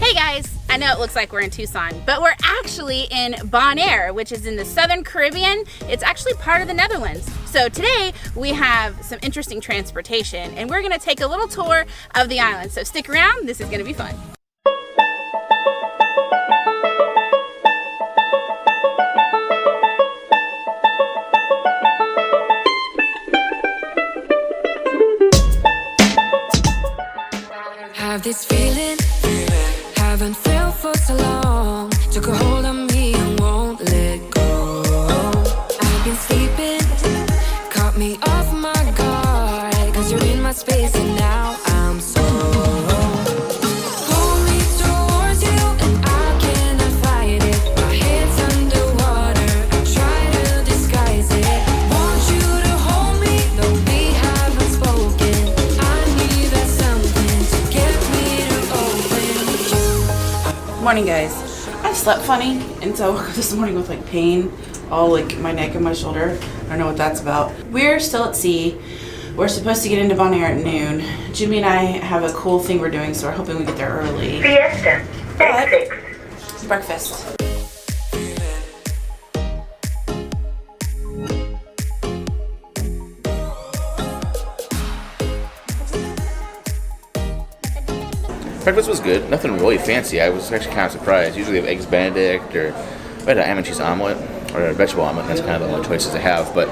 Hey guys, I know it looks like we're in Tucson, but we're actually in Bonaire, which is in the Southern Caribbean. It's actually part of the Netherlands. So today we have some interesting transportation and we're gonna take a little tour of the island. So stick around, this is gonna be fun. Have this feeling, haven't felt for so long. Took a hold on me and won't let go. I've been sleeping, caught me off my guard. Cause you're in my space and now I'm so. Pull me towards you and I cannot fight it. My head's underwater, I try to disguise it. Want you to hold me, though we haven't spoken. I need that something to get me to open. Morning guys. I slept funny and so I woke up this morning with like pain all like my neck and my shoulder. I don't know what that's about. We're still at sea. We're supposed to get into Bonaire at noon. Jimmy and I have a cool thing we're doing, so we're hoping we get there early. Fiesta, exit. Breakfast. Breakfast was good. Nothing really fancy. I was actually kind of surprised. Usually they have eggs Benedict or I had an almond cheese omelet or a vegetable omelet. That's kind of the only choices I have. But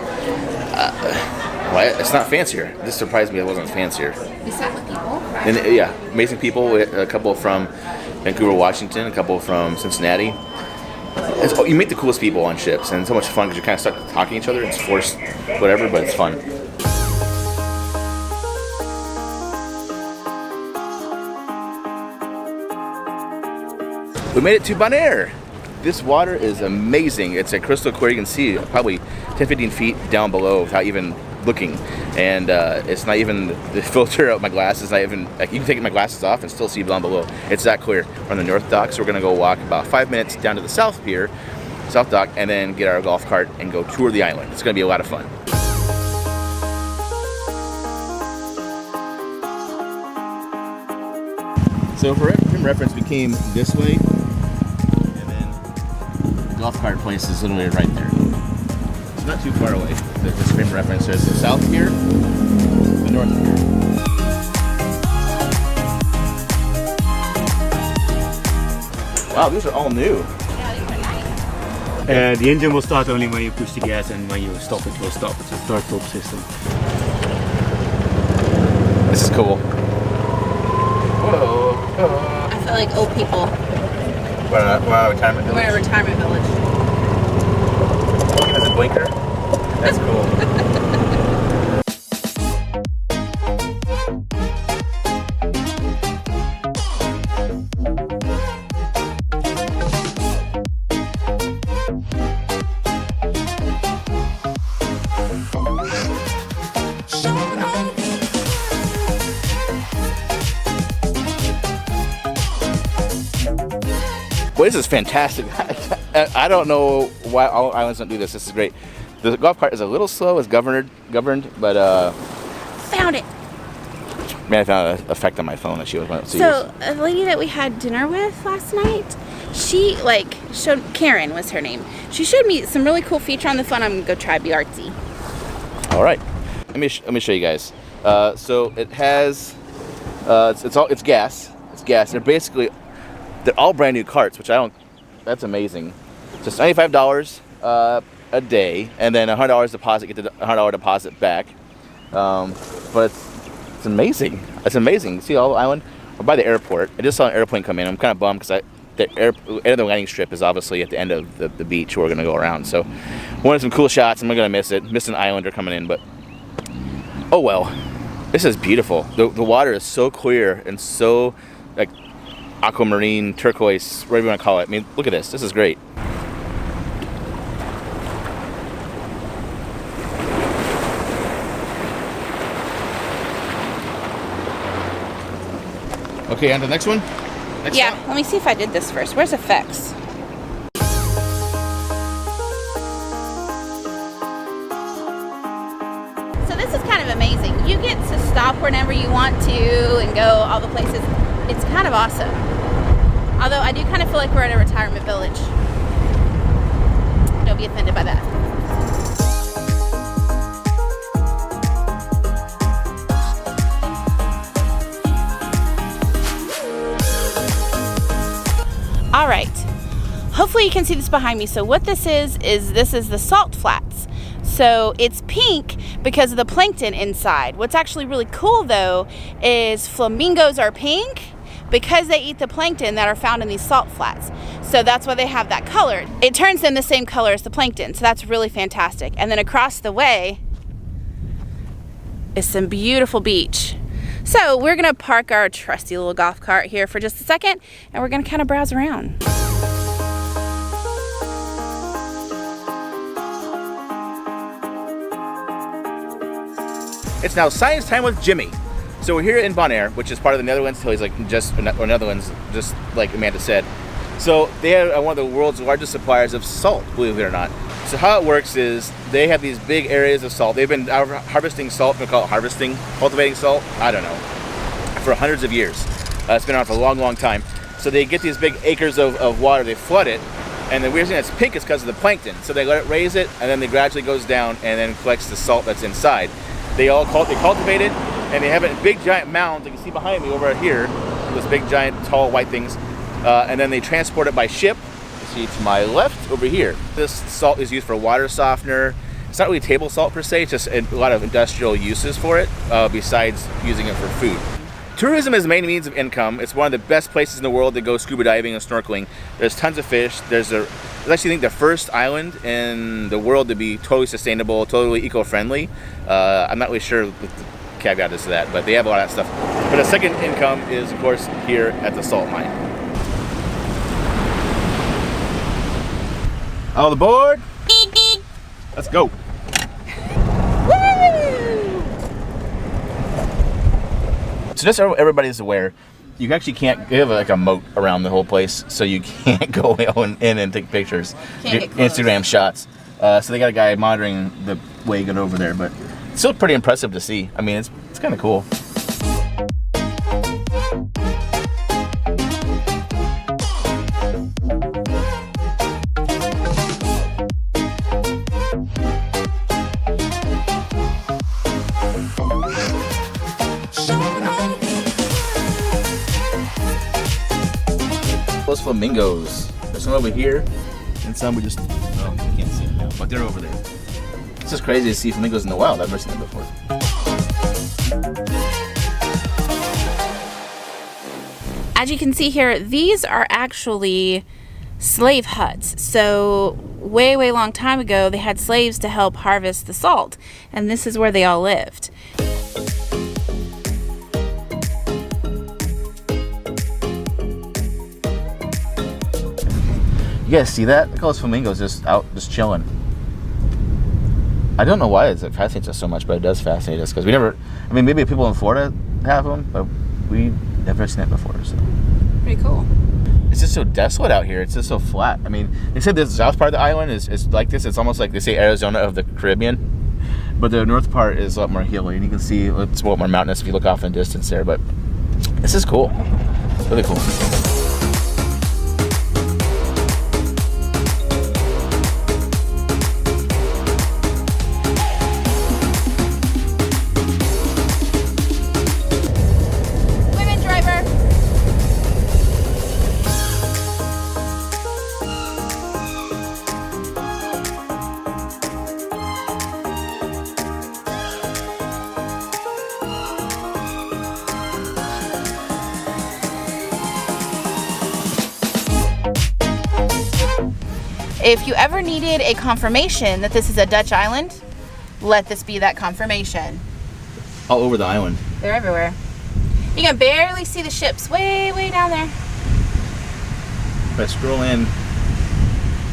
well, it's not fancier. This surprised me. It wasn't fancier. We sat with people. And yeah, amazing people. We had a couple from Vancouver, Washington. A couple from Cincinnati. You meet the coolest people on ships, and it's so much fun because you're kind of stuck talking to each other. It's forced, whatever, but it's fun. We made it to Bonaire. This water is amazing. It's a crystal clear. You can see probably 10-15 feet down below without even looking. And it's not even the filter of my glasses. Not even, like, you can take my glasses off and still see down below. It's that clear. We're on the north dock, so we're gonna go walk about 5 minutes down to the south pier, south dock, and then get our golf cart and go tour the island. It's gonna be a lot of fun. So for reference, we came this way. Golf cart place is literally right there. It's not too far away. The frame reference, there's the south pier, the north pier. Wow, these are all new. Yeah, these are nice. The engine will start only when you push the gas, and when you stop it will stop. It's a start-stop system. This is cool. Whoa. I feel like old people. We're at a retirement village. We're at a retirement village. There's a blinker. That's cool. Well, this is fantastic. I don't know why all islands don't do this. This is great. The golf cart is a little slow, it's governed, but Found it. man, I found an effect on my phone that she was wanting to So a lady that we had dinner with last night, she showed, Karen was her name. She showed me some really cool feature on the phone. I'm gonna go try, be artsy. All right, let me show you guys. So it has it's gas. It's gas. They're all brand new carts, which that's amazing. Just $95 a day, and then $100 deposit, get the $100 deposit back. But it's amazing. It's amazing. See all the island? We're by the airport. I just saw an airplane come in. I'm kind of bummed because the end of the landing strip is obviously at the end of the beach where we're gonna go around. So wanted some cool shots. I'm gonna miss it. Missed an islander coming in, but oh well. This is beautiful. The water is so clear and so like aquamarine, turquoise, whatever you want to call it. I mean, look at this. This is great. Okay, on to the next one. Next Yeah, stop. let me see if I did this first. Where's effects? So this is kind of amazing. You get to stop whenever you want to and go all the places. It's kind of awesome. I do kind of feel like we're at a retirement village. Don't be offended by that. All right, hopefully you can see this behind me. So what this is the salt flats. So it's pink because of the plankton inside. What's actually really cool though is flamingos are pink because they eat the plankton that are found in these salt flats. So that's why they have that color. It turns them the same color as the plankton, so that's really fantastic. And then across the way is some beautiful beach. So we're gonna park our trusty little golf cart here for just a second, and we're gonna kind of browse around. It's now science time with Jimmy. So we're here in Bonaire, which is part of the Netherlands. He's like Netherlands, just like Amanda said. So they are one of the world's largest suppliers of salt, believe it or not. So how it works is they have these big areas of salt. They've been harvesting salt, we call it harvesting, cultivating salt, I don't know, for hundreds of years. It's been on for a long, long time. So they get these big acres of water, they flood it, and the reason it's pink is because of the plankton. So they let it raise it, and then it gradually goes down and then collects the salt that's inside. They cultivate it, and they have it in big giant mounds. You can see behind me over here, those big giant tall white things, and then they transport it by ship. You see to my left over here. This salt is used for water softener. It's not really table salt per se, it's just a lot of industrial uses for it, besides using it for food. Tourism is the main means of income. It's one of the best places in the world to go scuba diving and snorkeling. There's tons of fish. There's actually, I think, the first island in the world to be totally sustainable, totally eco-friendly. I'm not really sure what the caveat is to that, but they have a lot of that stuff. But the second income is, of course, here at the salt mine. All aboard! Let's go! So just so everybody's aware, you actually can't give like a moat around the whole place, so you can't go in and take pictures, Instagram shots. So they got a guy monitoring the way you get over there, but it's still pretty impressive to see. I mean, it's kind of cool. Those flamingos. There's some over here, and some we just, oh, you can't see them now, but they're over there. It's just crazy to see flamingos in the wild. I've never seen them before. As you can see here, these are actually slave huts. So way, way long time ago, they had slaves to help harvest the salt, and this is where they all lived. You guys see that? Look at those flamingos just out, just chilling. I don't know why it fascinates us so much, but it does fascinate us because we never, I mean, maybe people in Florida have them, but we never seen it before, so. Pretty cool. It's just so desolate out here. It's just so flat. I mean, they said the south part of the island is like this. It's almost like they say Arizona of the Caribbean, but the north part is a lot more hilly, and you can see it's a lot more mountainous if you look off in the distance there, but this is cool. Really cool. If you ever needed a confirmation that this is a Dutch island, let this be that confirmation. All over the island. They're everywhere. You can barely see the ships way, way down there. If I scroll in,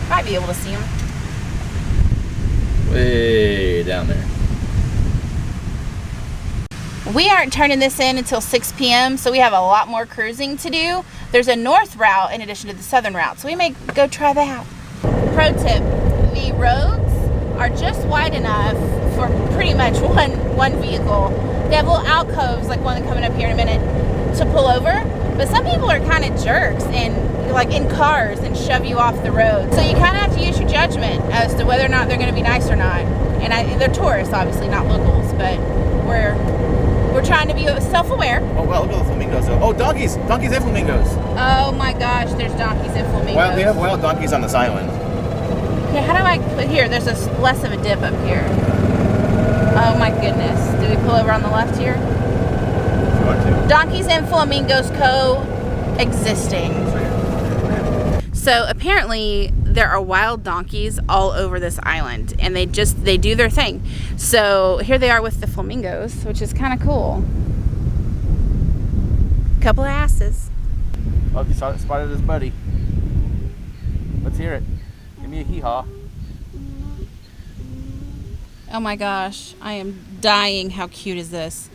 Might be able to see them. way down there. We aren't turning this in until 6 p.m., so we have a lot more cruising to do. There's a north route in addition to the southern route, so we may go try that out. Pro tip, the roads are just wide enough for pretty much one vehicle. They have little alcoves, like one coming up here in a minute, to pull over, but some people are kind of jerks and like in cars and shove you off the road. So you kind of have to use your judgment as to whether or not they're going to be nice or not. And they're tourists, obviously, not locals, but we're trying to be self-aware. Oh well, look at the flamingos though. Oh, donkeys and flamingos. Oh my gosh, there's donkeys and flamingos. Well, we have wild donkeys on this island. Okay, how do I put here? There's less of a dip up here. Oh my goodness. Do we pull over on the left here? If you want to. Donkeys and flamingos coexisting. So apparently there are wild donkeys all over this island, and they do their thing. So here they are with the flamingos, which is kind of cool. Couple of asses. Oh, he spotted his buddy. Let's hear it. Give me a hee-haw. Oh my gosh, I am dying. How cute is this?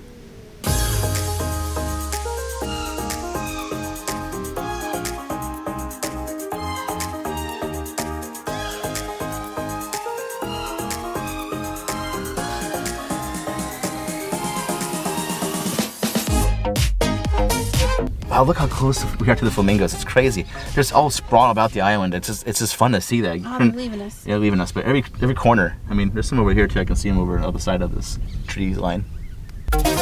Wow, look how close we are to the flamingos. It's crazy. They're just all sprawled about the island. It's just fun to see that. Oh, they're leaving us. Yeah, leaving us. But every corner. I mean, there's some over here too. I can see them over on the other side of this tree line. Driving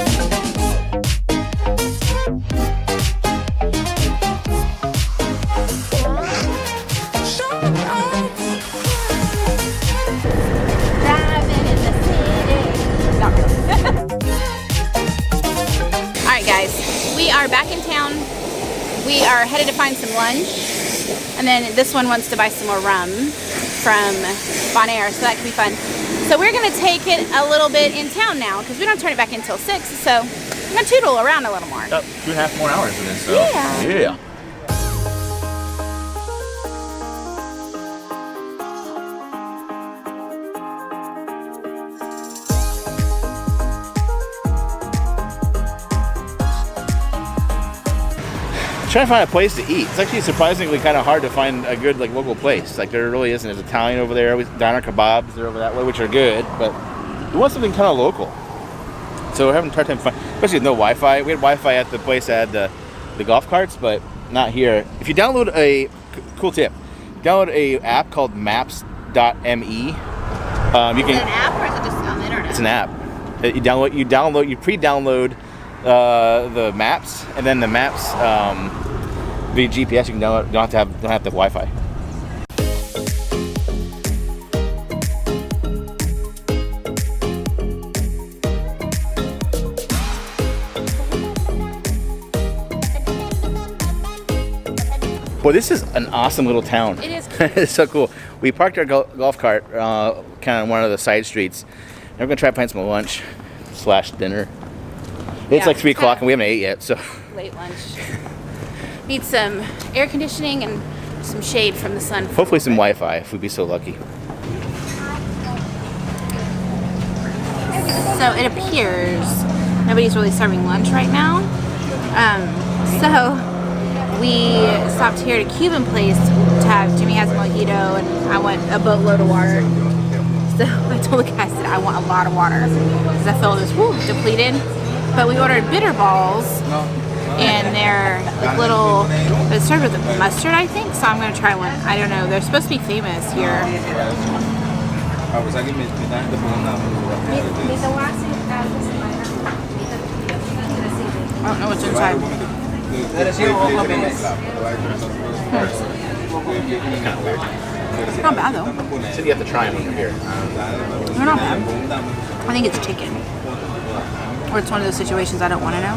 in the city. Not really. All right, guys, we are back in town. We are headed to find some lunch, and then this one wants to buy some more rum from Bonaire, so that could be fun. So we're gonna take it a little bit in town now because we don't turn it back until 6. So I'm gonna tootle around a little more. 2.5 more hours of this. So. Yeah. Yeah. Trying to find a place to eat. It's actually surprisingly kind of hard to find a good local place. Like there really isn't. There's Italian over there. Diner kebabs, they're over that way, which are good. But we want something kind of local. So we're having a hard time finding, especially with no Wi-Fi. We had Wi-Fi at the place that had the golf carts, but not here. If you download cool tip, download a app called Maps.me. You can. Is it an app or is it just on the internet? It's an app. You pre-download the maps, and then the maps via GPS. You can download. Don't have the Wi-Fi. Boy, this is an awesome little town. It is. It's so cool. We parked our golf cart kind of one of the side streets. And we're gonna try to find some lunch / dinner. It's Yeah, like 3 it's o'clock kinda- and we haven't ate yet, so. Late lunch. Need some air conditioning and some shade from the sun. Hopefully some Wi-Fi if we'd be so lucky. So it appears nobody's really serving lunch right now. So we stopped here at a Cuban place to have, Jimmy has a mojito and I want a boatload of water. So I told the guy, I said, I want a lot of water because I felt it was depleted. But we ordered bitter balls and they're like little, they're served with mustard, I think. So I'm going to try one. I don't know. They're supposed to be famous here. I don't know what's inside. It's not bad though. You said you have to try them when you're here. They're not bad. I think it's chicken. Or it's one of those situations I don't want to know.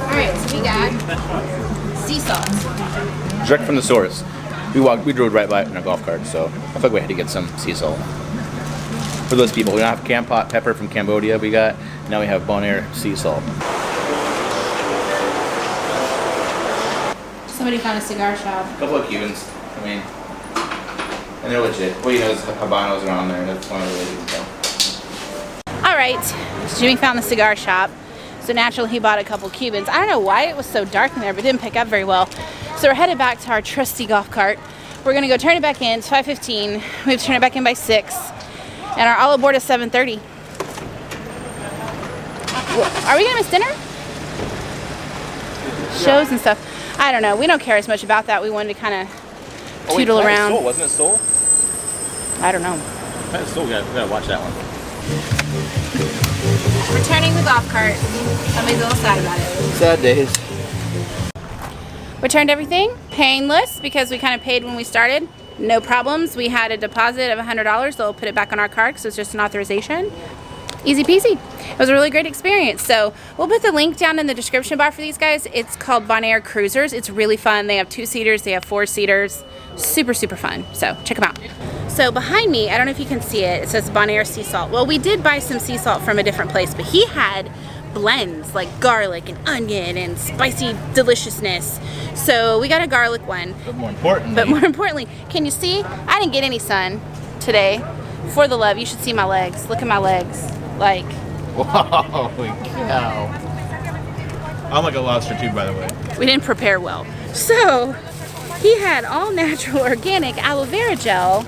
Alright, so we got sea salt. Direct from the source. We drove right by it in our golf cart, so I feel like we had to get some sea salt. For those people, we don't have cam pot pepper from Cambodia we got. Now we have Bonaire sea salt. Somebody found a cigar shop. A couple of Cubans, I mean, and they're legit. Well, you know, the Habanos are on there, that's one of the ways you can tell. Alright, so Jimmy found the cigar shop. So naturally he bought a couple Cubans. I don't know why it was so dark in there, but it didn't pick up very well. So we're headed back to our trusty golf cart. We're gonna go turn it back in. It's 5:15. We have to turn it back in by 6. And our all aboard is 7:30. Are we gonna miss dinner? Shows and stuff. I don't know. We don't care as much about that. We wanted to kind of tootle around. Soul, wasn't it Soul? I don't know. That's Soul. We gotta watch that one. Returning the golf cart. Somebody's a little sad about it. Sad days. Returned everything. Painless because we kind of paid when we started. No problems. We had a deposit of $100. They'll put it back on our card because it's just an authorization. Easy peasy. It was a really great experience. So we'll put the link down in the description bar for these guys. It's called Bonaire Cruisers. It's really fun. They have 2-seaters. They have 4-seaters. Super, super fun. So check them out. So behind me, I don't know if you can see it. It says Bonaire sea salt. Well, we did buy some sea salt from a different place, but he had blends like garlic and onion and spicy deliciousness. So we got a garlic one. But more importantly, can you see? I didn't get any sun today. For the love, you should see my legs. Look at my legs. Like, holy cow. I'm like a lobster too, by the way. we didn't prepare well. So he had all natural organic aloe vera gel.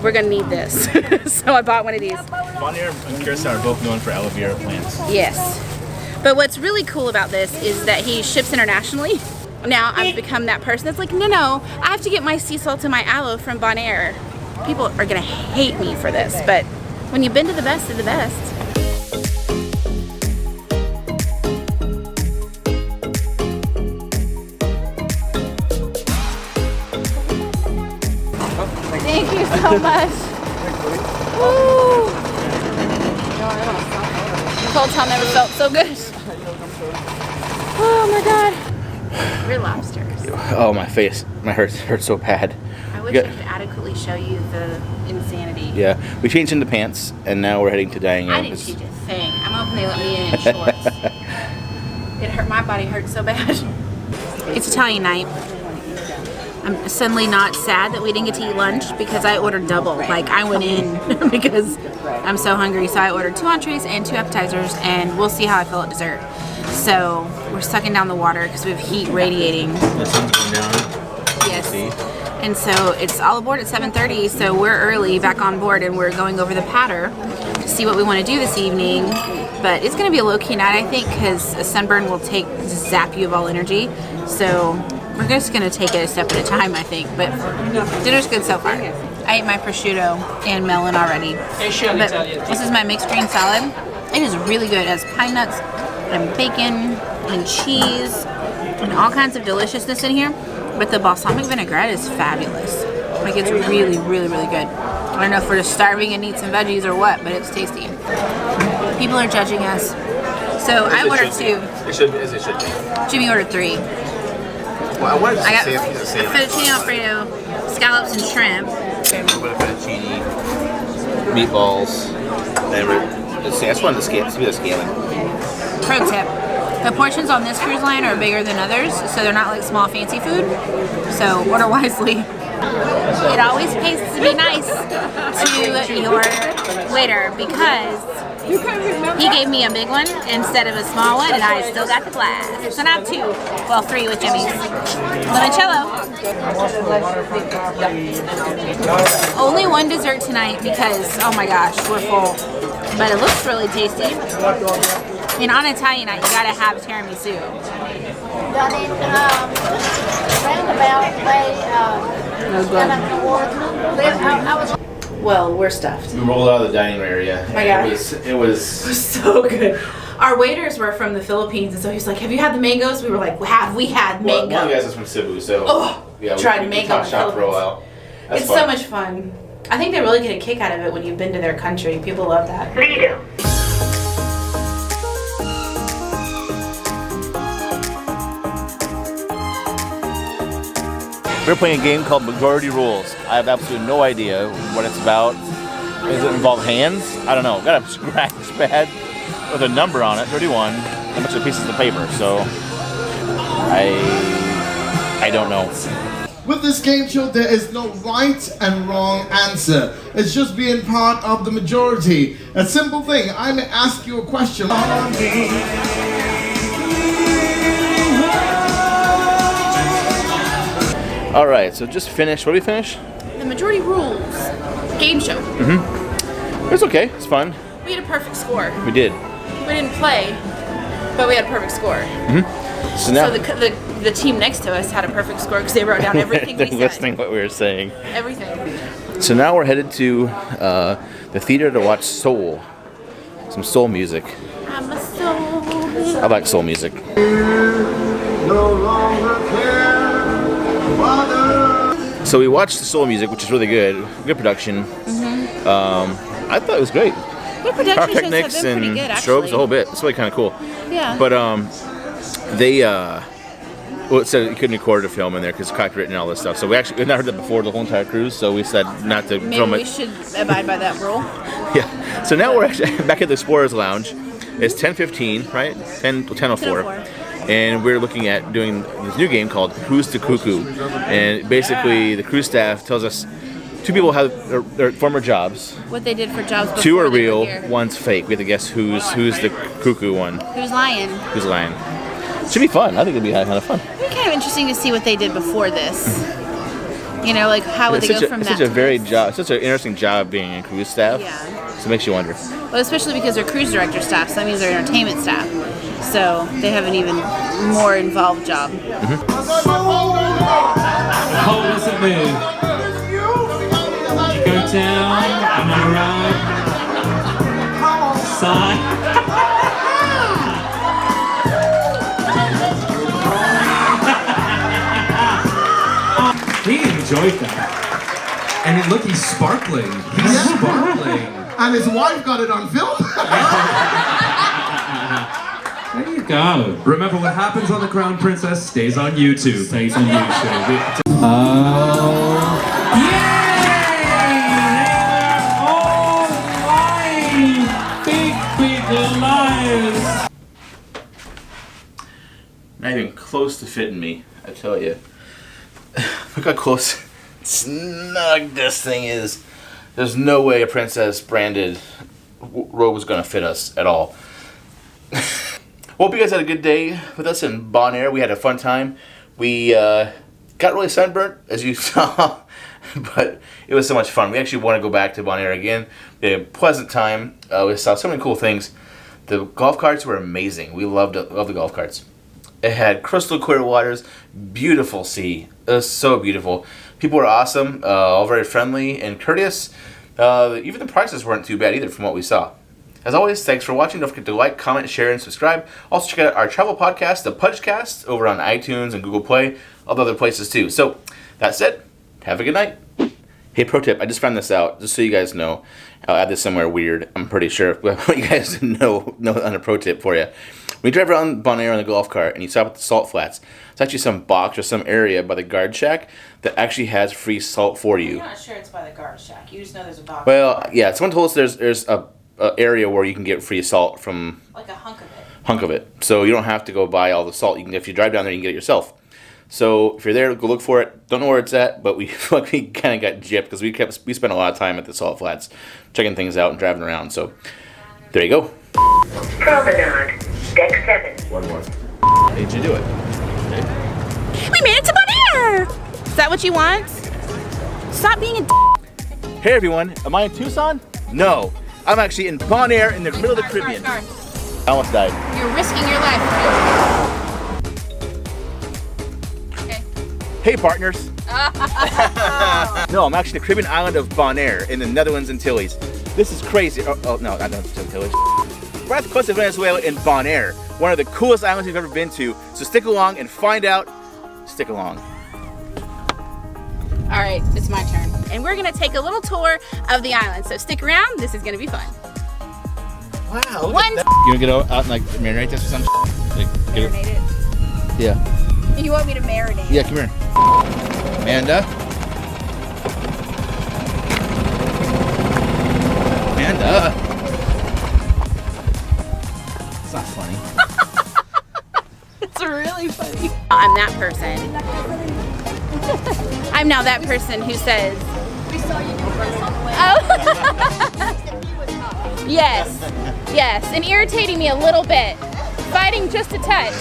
We're gonna need this. So I bought one of these. Bonaire and Curacao are both known for aloe vera plants. Yes. But what's really cool about this is that he ships internationally. Now I've become that person that's like, no, I have to get my sea salt and my aloe from Bonaire. People are gonna hate me for this, but when you've been to the best of the best. Thank you so much. Woo! Nicole Tom never felt so good. Oh my god. We're lobsters. Oh, my face. My hurts so bad. I wish I could adequately show you the insanity. Yeah, we changed into pants, and now we're heading to Diane. I didn't change a thing. I'm hoping they let me in shorts. It hurt. My body hurts so bad. It's Italian night. I'm suddenly not sad that we didn't get to eat lunch because I ordered double. Like, I went in because I'm so hungry. So I ordered 2 entrees and 2 appetizers, and we'll see how I feel at dessert. So we're sucking down the water because we have heat radiating. The sun's going down. Yes. And so it's all aboard at 7:30, so we're early back on board, and we're going over the patter to see what we want to do this evening. But it's going to be a low-key night, I think, because a sunburn will zap you of all energy. So we're just going to take it a step at a time, I think. But dinner's good so far. I ate my prosciutto and melon already. But this is my mixed green salad. It is really good. It has pine nuts and bacon and cheese and all kinds of deliciousness in here. But the balsamic vinaigrette is fabulous. Like, it's really, really, really good. I don't know if we're just starving and need some veggies or what, but it's tasty. People are judging us. So I ordered 2. It should be. Jimmy ordered 3. Well, I wanted to I got say a piece of a salmon. fettuccine alfredo, scallops and shrimp. A little bit of fettuccine, meatballs, and let's see. I just wanted to scale. Let's do the scaling. Pro tip. The portions on this cruise line are bigger than others, so they're not like small fancy food. So order wisely. It always pays to be nice to your waiter because he gave me a big one instead of a small one, and I still got the glass. So now 2, well 3 with Jimmy's. Limoncello. Only 1 dessert tonight because, oh my gosh, we're full. But it looks really tasty. And on Italian night, you gotta have tiramisu. Done in roundabout way. Well, we're stuffed. We rolled out of the dining area. my God. It was So good. Our waiters were from the Philippines, and so he's like, "Have you had the mangoes?" We were like, "Have we had Well, mango?" one of the guys is from Cebu, so yeah, tried we mango talked in the shop for a Philippines. while. That's It's fun. so much fun. I think they really get a kick out of it when you've been to their country. People love that. Lido. We're playing a game called Majority Rules. I have absolutely no idea what it's about. Does it involve hands? I don't know. Got a scratch pad with a number on it, 31, and a bunch of pieces of paper. So I don't know. With this game show, there is no right and wrong answer. It's just being part of the majority. A simple thing. I may ask you a question. All right, so just finished. What did we finish? the majority rules game show. It was okay. It's fun. We had a perfect score. We did. We didn't play, but we had a perfect score. So now So the team next to us had a perfect score because they wrote down everything we they're said. listening what we were saying. Everything. So now we're headed to the theater to watch Soul. Some soul music. I'm a soul. I like soul music. No longer care whether So we watched the soul music, which is really good. Good production. I thought it was great. Their production shows have Pyrotechnics been pretty and good, actually. strobes, the whole bit. It's really kind of cool. Yeah. But they well, it said you couldn't record a film in there because copyright and all this stuff. So we've not heard that before the whole entire cruise. So we said not to Maybe film we it. should abide by that rule. Yeah. So now we're actually back at the Explorers Lounge. It's 10:15, right? 10:04. 10:04. And we're looking at doing this new game called Who's the Cuckoo. And basically the cruise staff tells us two people have their former jobs. What they did for jobs before Two are they were real, here. one's fake. We have to guess who's the cuckoo one. Who's lying? Who's lying. Should be fun. I think it'd be kind of fun. It'd be kind of interesting to see what they did before this. You know, like how would they go from it's that such a to very this? job. It's such an interesting job being in cruise staff. Yeah. So it makes you wonder. Well, especially because they're cruise director staff, so that means they're entertainment staff. So they have an even more involved job. How does it move? You go down and around. Side. He enjoyed that. And look, he's sparkling. He's sparkling. and his wife got it on film. There you go. Remember, what happens on The Crown Princess stays on YouTube. Stays on YouTube. Oh. Yay! All right! Big liars! Not even close to fitting me, I tell you. Look how close, snug this thing is. There's no way a princess branded robe was gonna fit us at all. Hope you guys had a good day with us in Bonaire. We had a fun time. We got really sunburnt, as you saw, but it was so much fun. We actually want to go back to Bonaire again. We had a pleasant time. We saw so many cool things. The golf carts were amazing. We loved the golf carts. It had crystal clear waters, beautiful sea. It was so beautiful. People were awesome, all very friendly and courteous. Even the prices weren't too bad either from what we saw. As always, thanks for watching. Don't forget to like, comment, share, and subscribe. Also check out our travel podcast, The Pudgecast, over on iTunes and Google Play, all the other places too. So, that said, have a good night. Hey, pro tip, I just found this out, just so you guys know. I'll add this somewhere weird, I'm pretty sure. I want you guys to know on a pro tip for you. When you drive around Bonaire on the golf cart and you stop at the salt flats, it's actually some box or some area by the guard shack that actually has free salt for you. You're not sure it's by the guard shack. You just know there's a box. Well, yeah, someone told us there's a area where you can get free salt from Like a hunk of it. So you don't have to go buy all the salt. You can, if you drive down there, you can get it yourself. So if you're there, go look for it. Don't know where it's at, but we kind of got gypped because we spent a lot of time at the salt flats checking things out and driving around. So there you go. Promenade, deck 7. One more. Did you do it? We made it to Bonaire! Is that what you want? Stop being a Hey everyone, am I in Tucson? No, I'm actually in Bonaire in the middle of the Caribbean. I almost died. You're risking your life. Okay. Hey partners. No, I'm actually in the Caribbean island of Bonaire in the Netherlands Antilles. This is crazy. Oh no, not the Antilles. We're at the coast of Venezuela in Bonaire, one of the coolest islands we've ever been to. So stick along and find out. Stick along. All right, it's my turn. And we're gonna take a little tour of the island. So stick around, this is gonna be fun. Wow. One. You wanna get out and like marinate this or something? Like, get Marinate it. Yeah. You want me to marinate? Yeah, come here. Amanda. Amanda. It's not funny. It's really funny. I'm that person. I'm now that person who says, we saw you oh. Yes, and irritating me a little bit. Fighting just a touch.